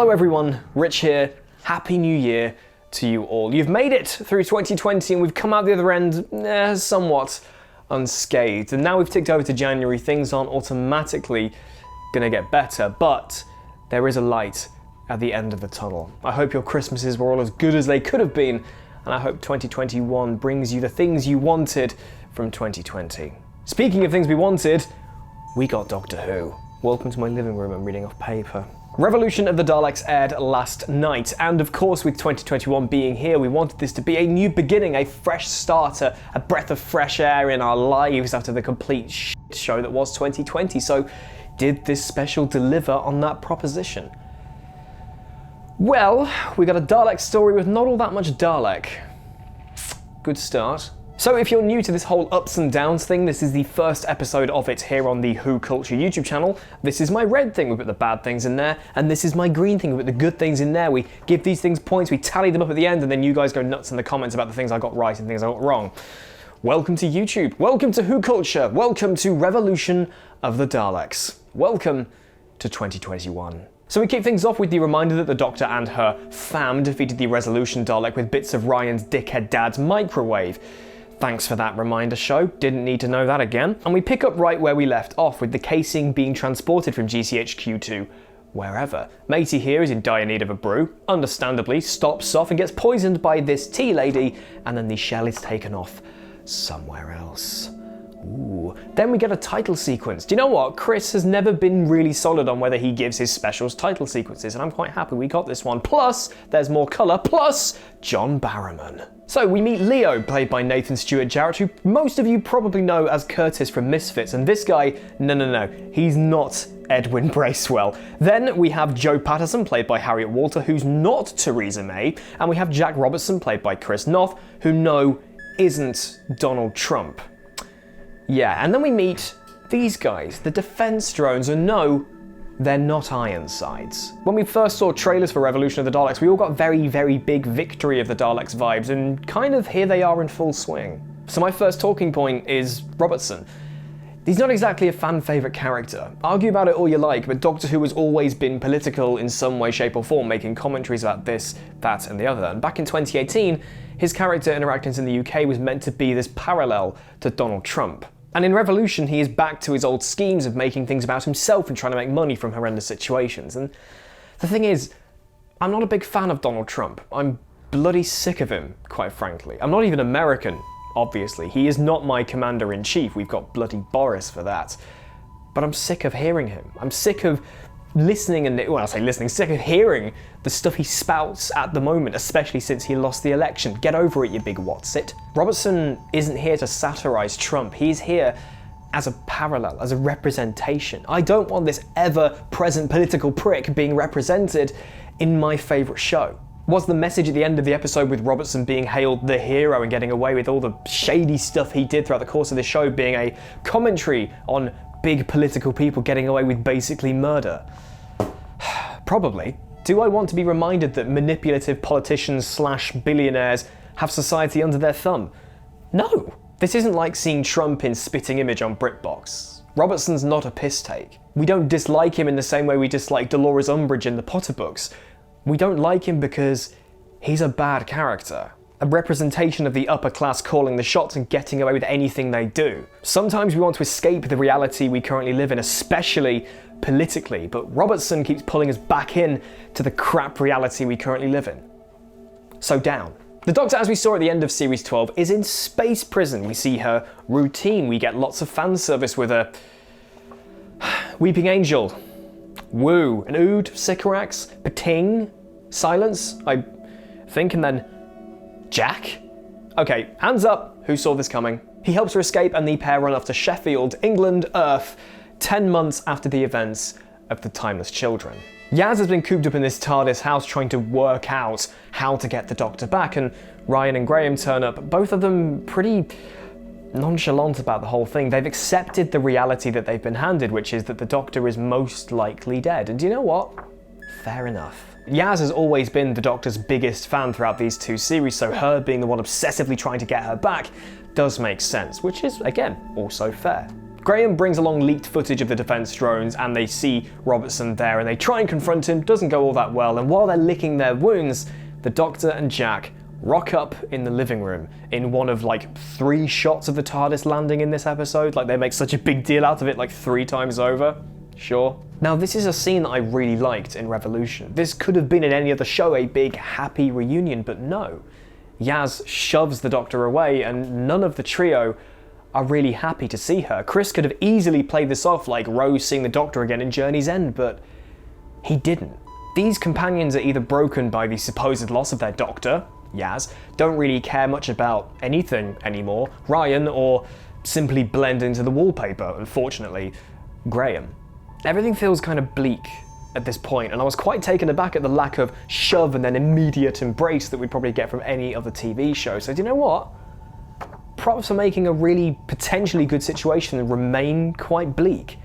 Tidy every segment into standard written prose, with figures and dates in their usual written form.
Hello everyone, Rich here. Happy New Year to you all. You've made it through 2020 and we've come out the other end somewhat unscathed. And now we've ticked over to January, things aren't automatically gonna get better, but there is a light at the end of the tunnel. I hope your Christmases were all as good as they could have been, and I hope 2021 brings you the things you wanted from 2020. Speaking of things we wanted, we got Doctor Who. Welcome to my living room, I'm reading off paper. Revolution of the Daleks aired last night, and of course with 2021 being here, we wanted this to be a new beginning, a fresh starter, a breath of fresh air in our lives after the complete shit show that was 2020. So did this special deliver on that proposition? Well, we got a Dalek story with not all that much Dalek. Good start. So if you're new to this whole ups and downs thing, this is the first episode of it here on the WhoCulture YouTube channel. This is my red thing, we put the bad things in there, and this is my green thing, we put the good things in there. We give these things points, we tally them up at the end, and then you guys go nuts in the comments about the things I got right and things I got wrong. Welcome to YouTube, welcome to WhoCulture, welcome to Revolution of the Daleks. Welcome to 2021. So we kick things off with the reminder that the Doctor and her fam defeated the Resolution Dalek with bits of Ryan's dickhead dad's microwave. Thanks for that reminder, show. Didn't need to know that again. And we pick up right where we left off, with the casing being transported from GCHQ to wherever. Matey here is in dire need of a brew, understandably stops off and gets poisoned by this tea lady, and then the shell is taken off somewhere else. Ooh. Then we get a title sequence. Do you know what? Chris has never been really solid on whether he gives his specials title sequences, and I'm quite happy we got this one. Plus, there's more colour, plus John Barrowman. So we meet Leo, played by Nathan Stewart Jarrett, who most of you probably know as Curtis from Misfits, and this guy, no, he's not Edwin Bracewell. Then we have Joe Patterson, played by Harriet Walter, who's not Theresa May, and we have Jack Robertson, played by Chris Noth, who no, isn't Donald Trump. Yeah, and then we meet these guys, the defense drones, and no, they're not Ironsides. When we first saw trailers for Revolution of the Daleks, we all got very, very big Victory of the Daleks vibes, and kind of here they are in full swing. So my first talking point is Robertson. He's not exactly a fan favourite character. Argue about it all you like, but Doctor Who has always been political in some way, shape or form, making commentaries about this, that and the other. And back in 2018, his character in Arachnids in the UK was meant to be this parallel to Donald Trump. And in Revolution, he is back to his old schemes of making things about himself and trying to make money from horrendous situations. And the thing is, I'm not a big fan of Donald Trump. I'm bloody sick of him, quite frankly. I'm not even American, obviously. He is not my commander-in-chief. We've got bloody Boris for that. But I'm sick of hearing him. I'm sick of listening sick of hearing the stuff he spouts at the moment, especially since he lost the election. Get over it, you big whatsit. Robertson isn't here to satirise Trump. He's here as a parallel, as a representation. I don't want this ever-present political prick being represented in my favourite show. Was the message at the end of the episode with Robertson being hailed the hero and getting away with all the shady stuff he did throughout the course of the show being a commentary on big political people getting away with basically murder? Probably. Do I want to be reminded that manipulative politicians / billionaires have society under their thumb? No. This isn't like seeing Trump in Spitting Image on BritBox. Robertson's not a piss take. We don't dislike him in the same way we dislike Dolores Umbridge in the Potter books. We don't like him because he's a bad character. A representation of the upper class calling the shots and getting away with anything they do. Sometimes we want to escape the reality we currently live in, especially politically, but Robertson keeps pulling us back in to the crap reality we currently live in. So down. The Doctor, as we saw at the end of Series 12, is in space prison. We see her routine, we get lots of fan service with her Weeping Angel, Woo, an Ood, Sycorax, Pating, Silence, I think, and then Jack? Okay, hands up, who saw this coming? He helps her escape and the pair run off to Sheffield, England, Earth, 10 months after the events of the Timeless Children. Yaz has been cooped up in this TARDIS house trying to work out how to get the Doctor back, and Ryan and Graham turn up, both of them pretty nonchalant about the whole thing. They've accepted the reality that they've been handed, which is that the Doctor is most likely dead. And do you know what? Fair enough. Yaz has always been the Doctor's biggest fan throughout these two series, so her being the one obsessively trying to get her back does make sense, which is, again, also fair. Graham brings along leaked footage of the defense drones, and they see Robertson there, and they try and confront him. Doesn't go all that well, and while they're licking their wounds, the Doctor and Jack rock up in the living room in one of like 3 shots of the TARDIS landing in this episode. Like, they make such a big deal out of it, like 3 times over. Sure. Now, this is a scene that I really liked in Revolution. This could have been in any other show a big, happy reunion, but no. Yaz shoves the Doctor away, and none of the trio are really happy to see her. Chris could have easily played this off like Rose seeing the Doctor again in Journey's End, but he didn't. These companions are either broken by the supposed loss of their Doctor, Yaz, don't really care much about anything anymore, Ryan, or simply blend into the wallpaper, unfortunately, Graham. Everything feels kind of bleak at this point, and I was quite taken aback at the lack of shove and then immediate embrace that we'd probably get from any other TV show. So do you know what? Props for making a really potentially good situation remain quite bleak.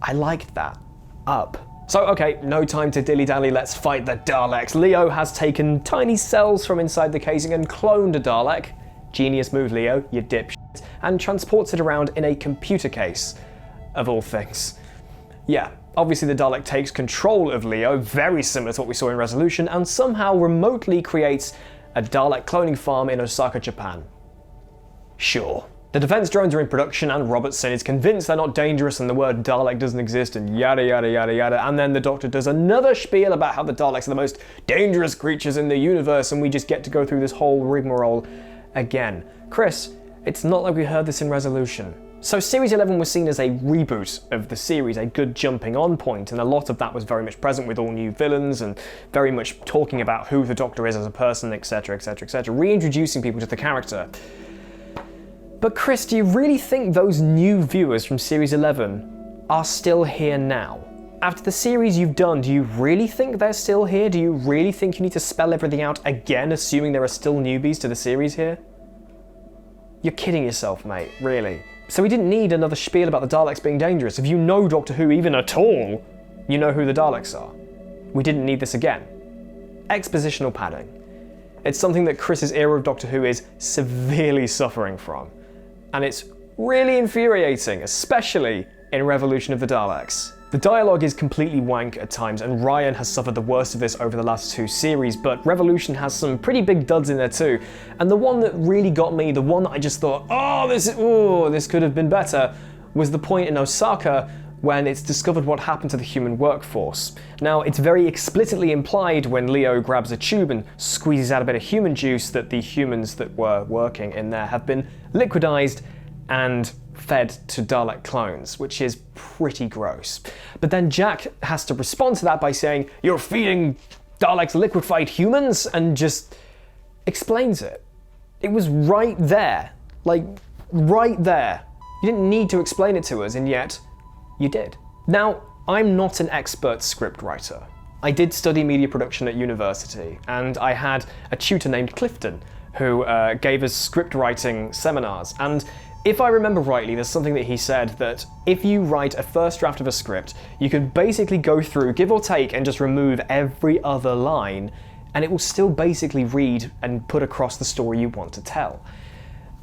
I liked that. Up. So, okay, no time to dilly-dally, let's fight the Daleks. Leo has taken tiny cells from inside the casing and cloned a Dalek. Genius move, Leo, you dipshit. And transports it around in a computer case, of all things. Yeah, obviously the Dalek takes control of Leo, very similar to what we saw in Resolution, and somehow remotely creates a Dalek cloning farm in Osaka, Japan. Sure. The defense drones are in production, and Robertson is convinced they're not dangerous and the word Dalek doesn't exist, and yada yada yada yada, and then the Doctor does another spiel about how the Daleks are the most dangerous creatures in the universe, and we just get to go through this whole rigmarole again. Chris, it's not like we heard this in Resolution. So Series 11 was seen as a reboot of the series, a good jumping on point, and a lot of that was very much present with all new villains and very much talking about who the Doctor is as a person, etc, etc, etc, reintroducing people to the character. But Chris, do you really think those new viewers from Series 11 are still here now? After the series you've done, do you really think they're still here? Do you really think you need to spell everything out again, assuming there are still newbies to the series here? You're kidding yourself, mate, really. So we didn't need another spiel about the Daleks being dangerous. If you know Doctor Who even at all, you know who the Daleks are. We didn't need this again. Expositional padding. It's something that Chris's era of Doctor Who is severely suffering from. And it's really infuriating, especially in Revolution of the Daleks. The dialogue is completely wank at times, and Ryan has suffered the worst of this over the last 2 series, but Revolution has some pretty big duds in there too. And the one that really got me, the one that I just thought, this could have been better, was the point in Osaka when it's discovered what happened to the human workforce. Now, it's very explicitly implied when Leo grabs a tube and squeezes out a bit of human juice that the humans that were working in there have been liquidized and fed to Dalek clones, which is pretty gross. But then Jack has to respond to that by saying, "You're feeding Daleks liquefied humans," and just explains it. It was right there. Like, right there. You didn't need to explain it to us, and yet you did. Now, I'm not an expert script writer. I did study media production at university, and I had a tutor named Clifton who gave us script writing seminars. And if I remember rightly, there's something that he said that if you write a first draft of a script, you can basically go through, give or take, and just remove every other line, and it will still basically read and put across the story you want to tell.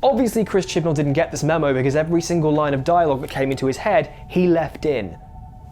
Obviously, Chris Chibnall didn't get this memo because every single line of dialogue that came into his head, he left in.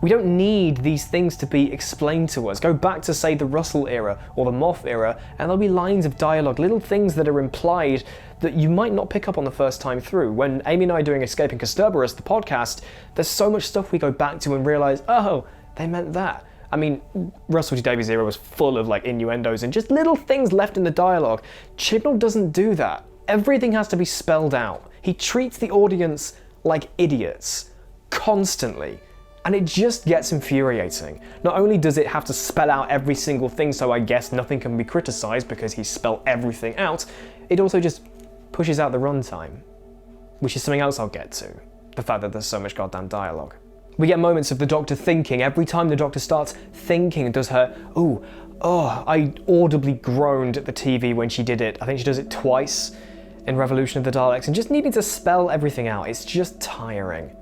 We don't need these things to be explained to us. Go back to, say, the Russell era or the Moff era, and there'll be lines of dialogue, little things that are implied that you might not pick up on the first time through. When Amy and I are doing Escaping Kersterberus, the podcast, there's so much stuff we go back to and realise, oh, they meant that. I mean, Russell T Davies' era was full of like innuendos and just little things left in the dialogue. Chibnall doesn't do that. Everything has to be spelled out. He treats the audience like idiots, constantly. And it just gets infuriating. Not only does it have to spell out every single thing, so I guess nothing can be criticised because he spelled everything out, it also just pushes out the runtime, which is something else I'll get to. The fact that there's so much goddamn dialogue. We get moments of the Doctor thinking. Every time the Doctor starts thinking, does her, I audibly groaned at the TV when she did it. I think she does it twice in Revolution of the Daleks, and just needing to spell everything out, it's just tiring.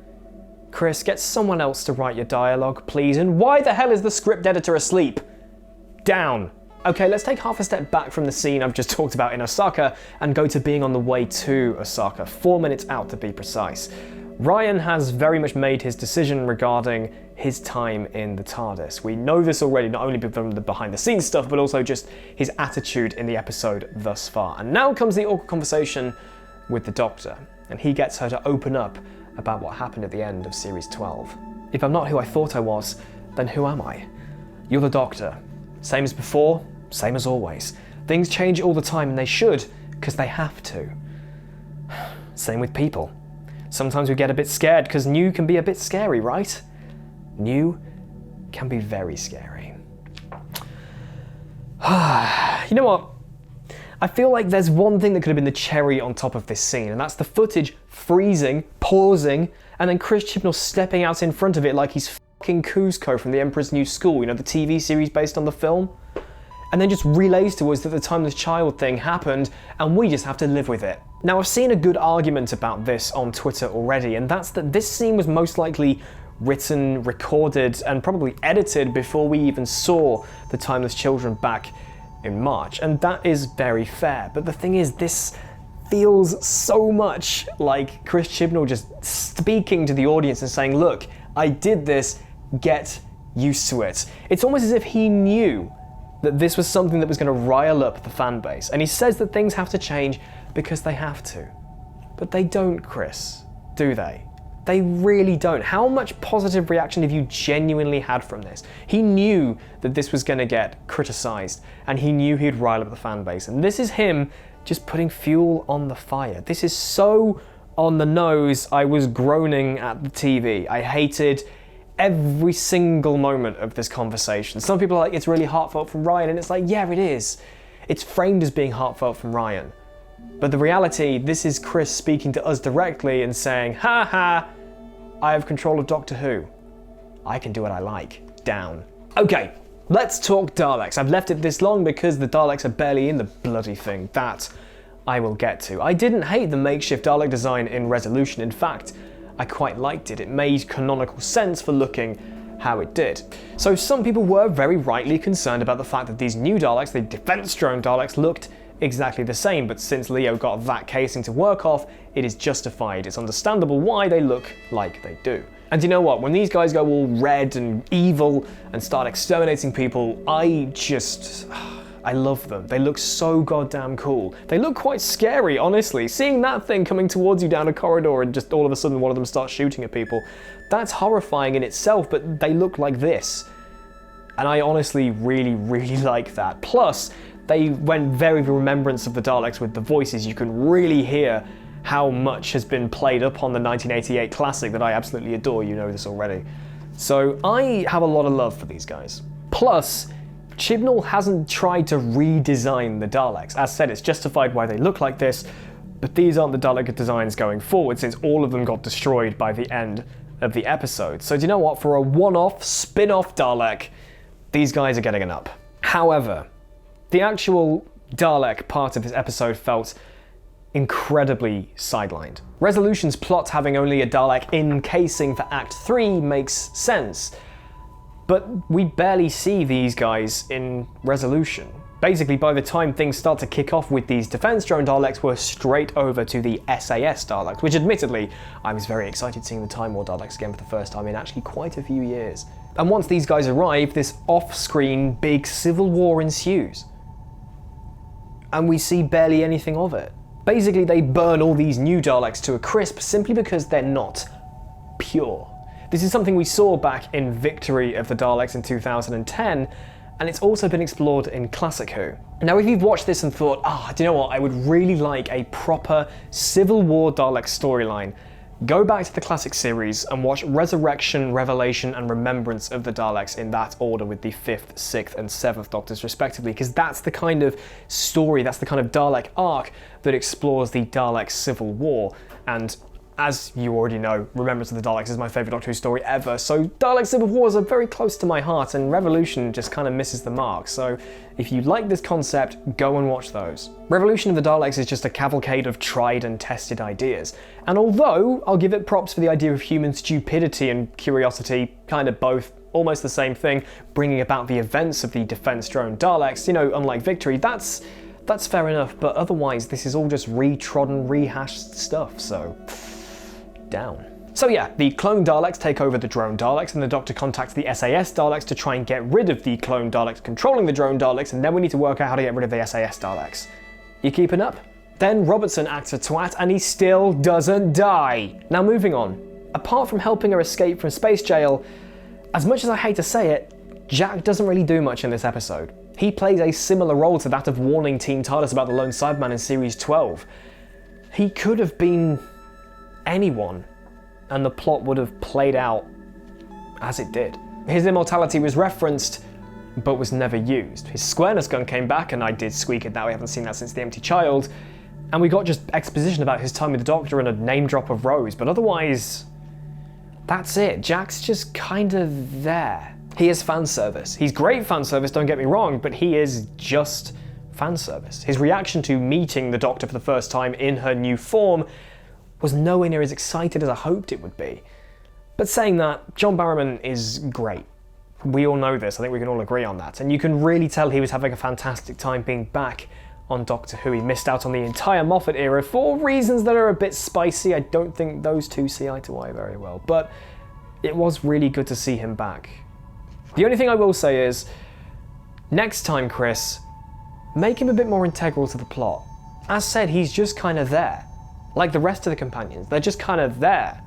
Chris, get someone else to write your dialogue, please. And why the hell is the script editor asleep? Down. Okay, let's take half a step back from the scene I've just talked about in Osaka and go to being on the way to Osaka, 4 minutes out to be precise. Ryan has very much made his decision regarding his time in the TARDIS. We know this already, not only from the behind-the-scenes stuff, but also just his attitude in the episode thus far. And now comes the awkward conversation with the Doctor, and he gets her to open up about what happened at the end of Series 12. If I'm not who I thought I was, then who am I? You're the Doctor. Same as before, same as always. Things change all the time, and they should, because they have to. Same with people. Sometimes we get a bit scared because new can be a bit scary, right? New can be very scary. You know what? I feel like there's one thing that could have been the cherry on top of this scene, and that's the footage freezing, pausing, and then Chris Chibnall stepping out in front of it like he's fucking Kuzco from The Emperor's New School, you know, the TV series based on the film? And then just relays to us that the timeless child thing happened, and we just have to live with it. Now, I've seen a good argument about this on Twitter already, and that's that this scene was most likely written, recorded, and probably edited before we even saw the Timeless Children back in March, and that is very fair. But the thing is, this feels so much like Chris Chibnall just speaking to the audience and saying, look, I did this, get used to it. It's almost as if he knew that this was something that was going to rile up the fan base. And he says that things have to change because they have to. But they don't, Chris, do they? They really don't. How much positive reaction have you genuinely had from this? He knew that this was going to get criticised, and he knew he'd rile up the fan base. And this is him just putting fuel on the fire. This is so on the nose, I was groaning at the TV. I hated every single moment of this conversation. Some people are like, it's really heartfelt from Ryan, and it's like, yeah, it is. It's framed as being heartfelt from Ryan. But the reality, this is Chris speaking to us directly and saying, ha ha, I have control of Doctor Who. I can do what I like. Down. Okay, let's talk Daleks. I've left it this long because the Daleks are barely in the bloody thing. That I will get to. I didn't hate the makeshift Dalek design in Resolution. In fact, I quite liked it. It made canonical sense for looking how it did. So some people were very rightly concerned about the fact that these new Daleks, the defense drone Daleks, looked exactly the same, but since Leo got that casing to work off, it is justified. It's understandable why they look like they do. And you know what? When these guys go all red and evil and start exterminating people, I love them. They look so goddamn cool. They look quite scary, honestly. Seeing that thing coming towards you down a corridor and just all of a sudden one of them starts shooting at people, that's horrifying in itself, but they look like this. And I honestly really, really like that. Plus, they went very remembrance of the Daleks with the voices. You can really hear how much has been played up on the 1988 classic that I absolutely adore. You know this already. So I have a lot of love for these guys. Plus, Chibnall hasn't tried to redesign the Daleks. As said, it's justified why they look like this, but these aren't the Dalek designs going forward since all of them got destroyed by the end of the episode. So do you know what? For a one-off, spin-off Dalek, these guys are getting an up. However, the actual Dalek part of this episode felt incredibly sidelined. Resolution's plot having only a Dalek encasing for Act 3 makes sense, but we barely see these guys in Resolution. Basically, by the time things start to kick off with these defense drone Daleks, we're straight over to the SAS Daleks, which admittedly, I was very excited seeing the Time War Daleks again for the first time in actually quite a few years. And once these guys arrive, this off-screen big civil war ensues. And we see barely anything of it. Basically, they burn all these new Daleks to a crisp simply because they're not pure. This is something we saw back in Victory of the Daleks in 2010, and it's also been explored in Classic Who. Now, if you've watched this and thought, do you know what, I would really like a proper Civil War Dalek storyline, go back to the classic series and watch Resurrection, Revelation, and Remembrance of the Daleks in that order with the 5th, 6th, and 7th Doctors respectively, because that's the kind of story, that's the kind of Dalek arc that explores the Dalek Civil War. And as you already know, Remembrance of the Daleks is my favourite Doctor Who story ever, so Dalek Civil Wars are very close to my heart, and Revolution just kind of misses the mark. So if you like this concept, go and watch those. Revolution of the Daleks is just a cavalcade of tried and tested ideas. And although I'll give it props for the idea of human stupidity and curiosity, kind of both, almost the same thing, bringing about the events of the defense drone Daleks, you know, unlike Victory, that's fair enough, but otherwise this is all just retrodden, rehashed stuff, so down. So yeah, the clone Daleks take over the drone Daleks, and the Doctor contacts the SAS Daleks to try and get rid of the clone Daleks controlling the drone Daleks, and then we need to work out how to get rid of the SAS Daleks. You keeping up? Then Robertson acts a twat, and he still doesn't die. Now moving on. Apart from helping her escape from space jail, as much as I hate to say it, Jack doesn't really do much in this episode. He plays a similar role to that of warning Team TARDIS about the Lone Cyberman in Series 12. He could have been anyone, and the plot would have played out as it did. His immortality was referenced, but was never used. His squareness gun came back, and I did squeak at that. We haven't seen that since The Empty Child. And we got just exposition about his time with the Doctor and a name drop of Rose, but otherwise, that's it. Jack's just kind of there. He is fan service. He's great fan service, don't get me wrong, but he is just fan service. His reaction to meeting the Doctor for the first time in her new form was nowhere near as excited as I hoped it would be. But saying that, John Barrowman is great. We all know this, I think we can all agree on that. And you can really tell he was having a fantastic time being back on Doctor Who. He missed out on the entire Moffat era for reasons that are a bit spicy. I don't think those two see eye to eye very well, but it was really good to see him back. The only thing I will say is, next time, Chris, make him a bit more integral to the plot. As said, he's just kind of there. Like the rest of the companions, they're just kind of there.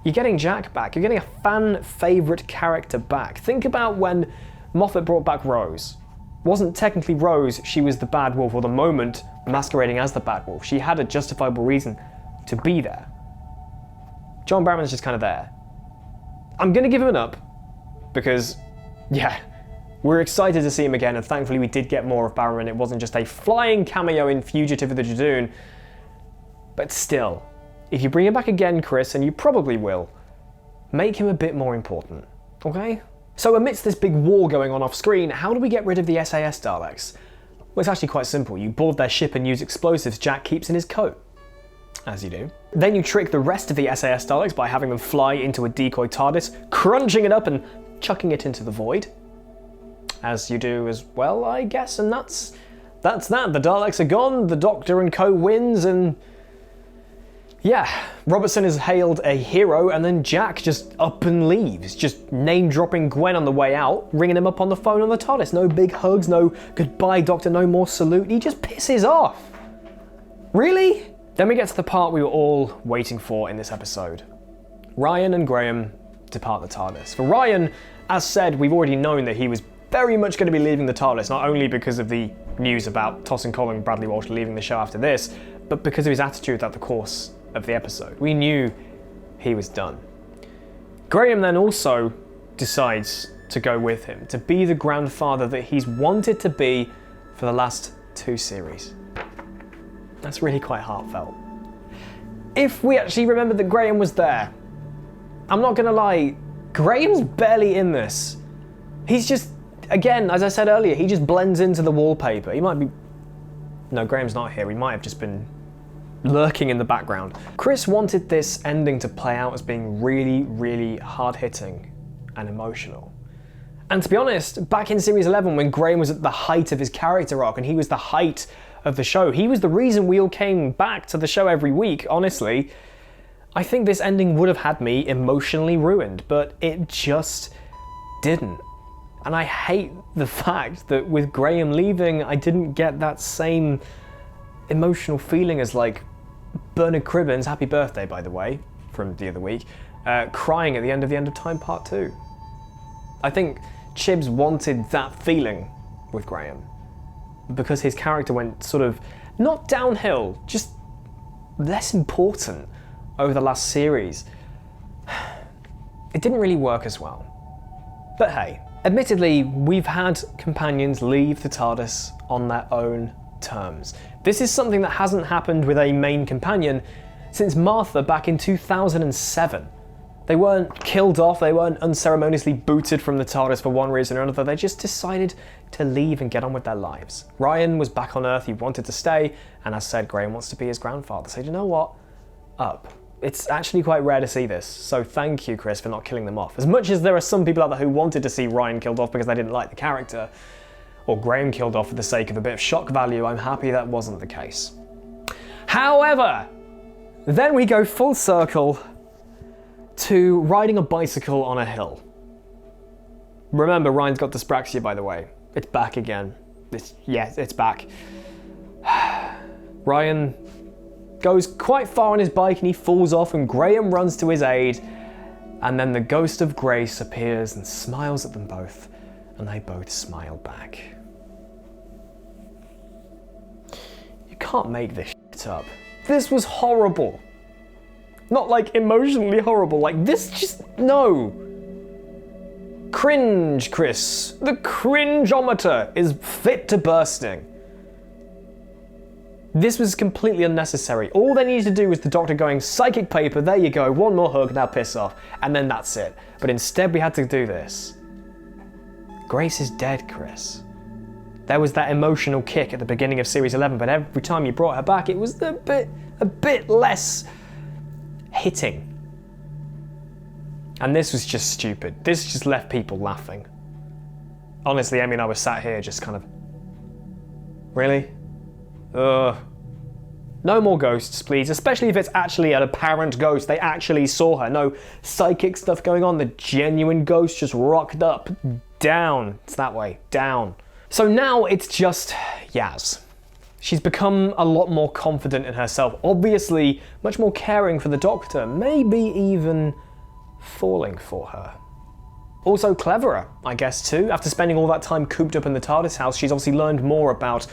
You're getting Jack back, you're getting a fan favourite character back. Think about when Moffat brought back Rose. Wasn't technically Rose, she was the bad wolf, or the moment masquerading as the bad wolf. She had a justifiable reason to be there. John Barrowman's just kind of there. I'm going to give him an up, because, yeah, we're excited to see him again, and thankfully we did get more of Barrowman. It wasn't just a flying cameo in Fugitive of the Jadoon. But still, if you bring him back again, Chris, and you probably will, make him a bit more important, okay? So amidst this big war going on off screen, how do we get rid of the SAS Daleks? Well, it's actually quite simple. You board their ship and use explosives Jack keeps in his coat. As you do. Then you trick the rest of the SAS Daleks by having them fly into a decoy TARDIS, crunching it up and chucking it into the void. As you do as well, I guess, and that's that. The Daleks are gone, the Doctor and co wins, and yeah, Robertson is hailed a hero, and then Jack just up and leaves, just name-dropping Gwen on the way out, ringing him up on the phone on the TARDIS. No big hugs, no goodbye, Doctor, no more salute. He just pisses off. Really? Then we get to the part we were all waiting for in this episode. Ryan and Graham depart the TARDIS. For Ryan, as said, we've already known that he was very much going to be leaving the TARDIS, not only because of the news about Toss and Colin and Bradley Walsh leaving the show after this, but because of his attitude throughout the course of the episode. We knew he was done. Graham then also decides to go with him, to be the grandfather that he's wanted to be for the last 2 series. That's really quite heartfelt. If we actually remember that Graham was there, I'm not gonna lie, Graham's barely in this. He's just, again, as I said earlier, he just blends into the wallpaper. He might be... No, Graham's not here. He might have just been lurking in the background. Chris wanted this ending to play out as being really, really hard-hitting and emotional. And to be honest, back in Series 11, when Graham was at the height of his character arc and he was the height of the show, he was the reason we all came back to the show every week, honestly. I think this ending would have had me emotionally ruined, but it just didn't. And I hate the fact that with Graham leaving, I didn't get that same emotional feeling as like Bernard Cribbins, happy birthday by the way, from the other week, crying at the End of Time Part 2. I think Chibs wanted that feeling with Graham because his character went sort of, not downhill, just less important over the last series. It didn't really work as well. But hey, admittedly, we've had companions leave the TARDIS on their own terms. This is something that hasn't happened with a main companion since Martha back in 2007. They weren't killed off, they weren't unceremoniously booted from the TARDIS for one reason or another, they just decided to leave and get on with their lives. Ryan was back on Earth, he wanted to stay, and as said, Graham wants to be his grandfather. So you know what? Up. It's actually quite rare to see this, so thank you, Chris, for not killing them off. As much as there are some people out there who wanted to see Ryan killed off because they didn't like the character, or Graham killed off for the sake of a bit of shock value, I'm happy that wasn't the case. However, then we go full circle to riding a bicycle on a hill. Remember, Ryan's got dyspraxia, by the way. It's back again. It's back. Ryan goes quite far on his bike and he falls off, and Graham runs to his aid, and then the ghost of Grace appears and smiles at them both, and they both smile back. You can't make this shit up. This was horrible. Not like emotionally horrible, like this just, no. Cringe, Chris. The cringeometer is fit to bursting. This was completely unnecessary. All they needed to do was the Doctor going, psychic paper, there you go, one more hug, now piss off, and then that's it. But instead we had to do this. Grace is dead, Chris. There was that emotional kick at the beginning of Series 11, but every time you brought her back, it was a bit less hitting. And this was just stupid. This just left people laughing. Honestly, Amy and I were sat here just kind of, really? No more ghosts, please, especially if it's actually an apparent ghost. They actually saw her. No psychic stuff going on. The genuine ghost just rocked up. Down. It's that way. Down. So now it's just Yaz. She's become a lot more confident in herself. Obviously, much more caring for the Doctor. Maybe even falling for her. Also cleverer, I guess, too. After spending all that time cooped up in the TARDIS house, she's obviously learned more about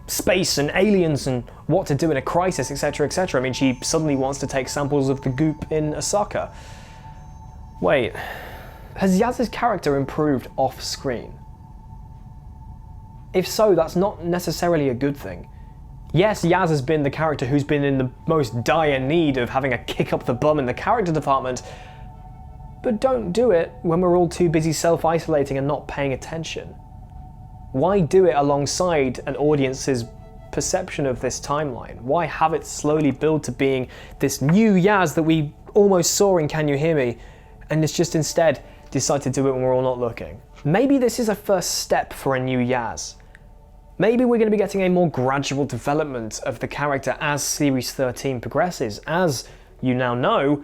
space and aliens and what to do in a crisis, etc, etc. I mean, she suddenly wants to take samples of the goop in Osaka. Wait, has Yaz's character improved off-screen? If so, that's not necessarily a good thing. Yes, Yaz has been the character who's been in the most dire need of having a kick up the bum in the character department, but don't do it when we're all too busy self-isolating and not paying attention. Why do it alongside an audience's perception of this timeline? Why have it slowly build to being this new Yaz that we almost saw in Can You Hear Me, and it's just instead decide to do it when we're all not looking? Maybe this is a first step for a new Yaz. Maybe we're going to be getting a more gradual development of the character as Series 13 progresses. As you now know,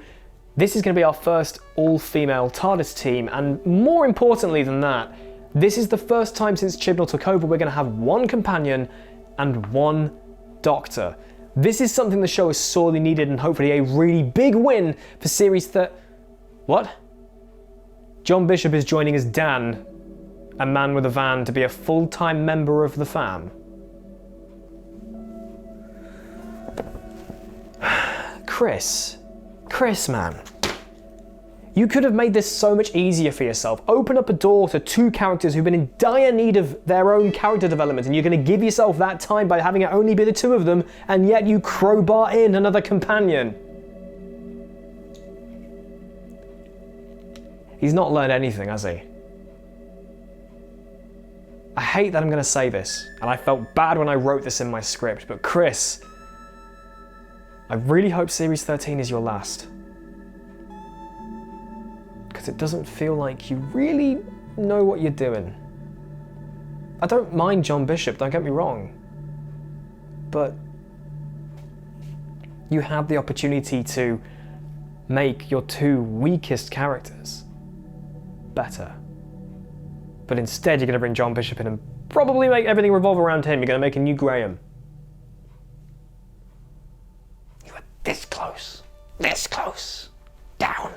this is going to be our first all-female TARDIS team, and more importantly than that, this is the first time since Chibnall took over we're going to have one companion and one Doctor. This is something the show has sorely needed, and hopefully a really big win for Series What? John Bishop is joining as Dan, a man with a van, to be a full-time member of the fam. Chris, man. You could have made this so much easier for yourself. Open up a door to two characters who've been in dire need of their own character development, and you're going to give yourself that time by having it only be the two of them, and yet you crowbar in another companion. He's not learned anything, has he? I hate that I'm going to say this, and I felt bad when I wrote this in my script, but Chris, I really hope Series 13 is your last. Because it doesn't feel like you really know what you're doing. I don't mind John Bishop, don't get me wrong, but you had the opportunity to make your two weakest characters better. But instead you're going to bring John Bishop in and probably make everything revolve around him. You're going to make a new Graham. You were this close, down.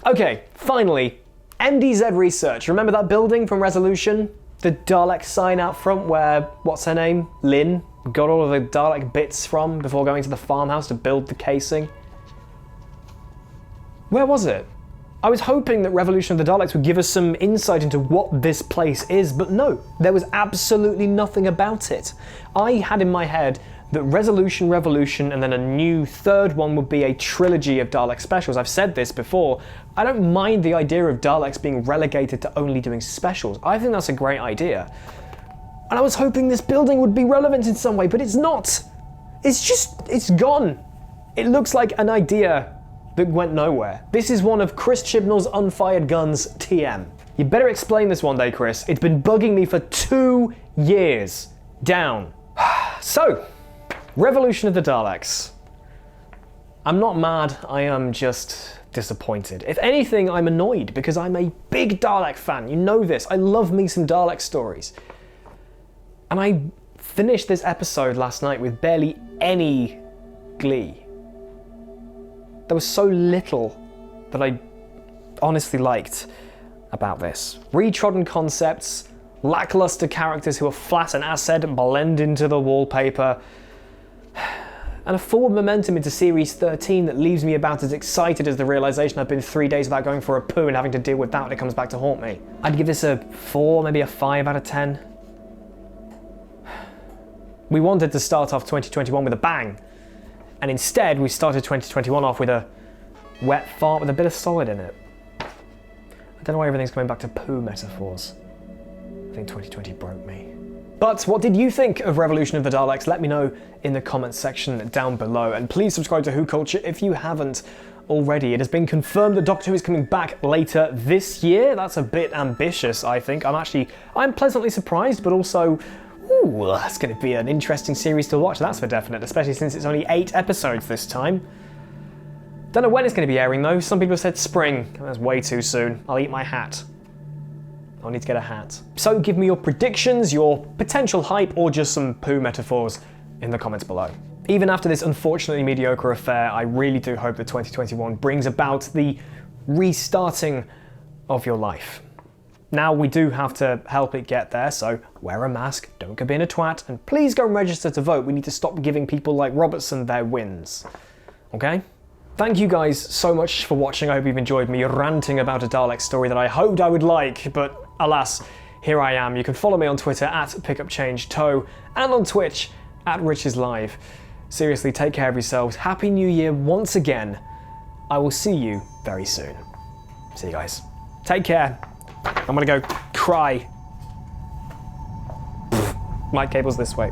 Okay, finally, MDZ research. Remember that building from Resolution? The Dalek sign out front where, what's her name? Lynn got all of the Dalek bits from before going to the farmhouse to build the casing. Where was it? I was hoping that Revolution of the Daleks would give us some insight into what this place is, but no, there was absolutely nothing about it. I had in my head that Resolution, Revolution, and then a new third one would be a trilogy of Dalek specials. I've said this before. I don't mind the idea of Daleks being relegated to only doing specials. I think that's a great idea. And I was hoping this building would be relevant in some way, but it's not. It's gone. It looks like an idea that went nowhere. This is one of Chris Chibnall's unfired guns, TM. You better explain this one day, Chris. It's been bugging me for 2 years. Down. So, Revolution of the Daleks. I'm not mad, I am just disappointed. If anything, I'm annoyed because I'm a big Dalek fan. You know this. I love me some Dalek stories. And I finished this episode last night with barely any glee. There was so little that I honestly liked about this. Retrodden concepts, lackluster characters who are flat and, as said, blend into the wallpaper, and a forward momentum into Series 13 that leaves me about as excited as the realization I've been 3 days without going for a poo and having to deal with that when it comes back to haunt me. I'd give this a 4, maybe a 5 out of 10. We wanted to start off 2021 with a bang, and instead we started 2021 off with a wet fart with a bit of solid in it. I don't know why everything's coming back to poo metaphors. I think 2020 broke me. But what did you think of Revolution of the Daleks? Let me know in the comments section down below. And please subscribe to WhoCulture if you haven't already. It has been confirmed that Doctor Who is coming back later this year. That's a bit ambitious, I think. I'm pleasantly surprised, but also, ooh, that's going to be an interesting series to watch, that's for definite, especially since it's only 8 episodes this time. Don't know when it's going to be airing though. Some people said spring. That's way too soon. I'll eat my hat. I'll need to get a hat. So give me your predictions, your potential hype, or just some poo metaphors in the comments below. Even after this unfortunately mediocre affair, I really do hope that 2021 brings about the restarting of your life. Now we do have to help it get there, so wear a mask, don't go being a twat, and please go and register to vote. We need to stop giving people like Robertson their wins. Okay? Thank you guys so much for watching. I hope you've enjoyed me ranting about a Dalek story that I hoped I would like, but alas, here I am. You can follow me on Twitter at PickupChangeToe and on Twitch at RichIsLive. Seriously, take care of yourselves. Happy New Year once again. I will see you very soon. See you guys. Take care. I'm gonna go cry. My cable's this way.